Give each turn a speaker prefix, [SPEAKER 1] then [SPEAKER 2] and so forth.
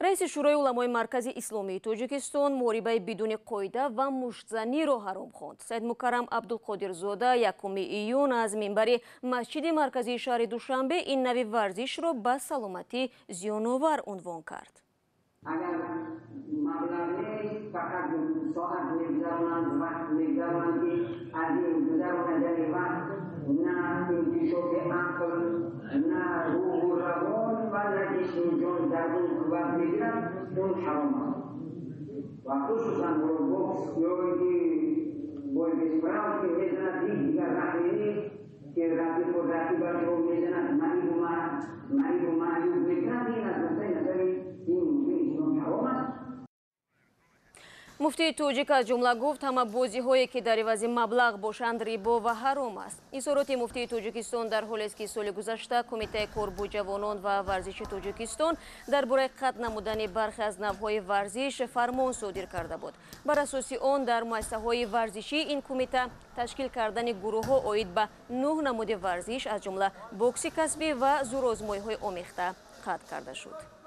[SPEAKER 1] раиси шӯрои уламои маркази исломии Тоҷикистон муҳорибаи бидуни қоида ва муштзаниро ҳаром хонд. Саид Мукаррам Абдулқодирзода 1 июн аз минбари масҷиди марказии шаҳри Душанбе ин нави варзишро ба саломатӣ зиёновар унвон кард.
[SPEAKER 2] Agar mablag'ni faqat soat megzarman, vaqt megzarmanki az in guzarondagi vaqt na intishobi aql na ruhu ravon va na jismi jon darun quvvat megirad un harom ast. Va xususan boks yoki boyga spravki meznat digar rahmini که رقیب و رقیبش رو میزند معیب و معیوب میکند این از نظر این حرام است.
[SPEAKER 1] مفتی توجیک از جمله گفت همه بازی هایی که در عوض مبلغ باشند ریبا و حرام است. اظهارات مفتی توجیکستان در حالی است که سال گذشته کمیته کار با جوانان و ورزش توجیکستان درباره قطع نمودن برخی از نوعهای ورزش فرمان صادر کرده بود. بر اساس آن در مؤسسه‌های ورزشی این کمیته تشکیل کردن گروه‌ها عاید به 9 نمود ورزش از جمله بوکس کسبی و زورآزمایی‌های آمیخته قطع کرده شد.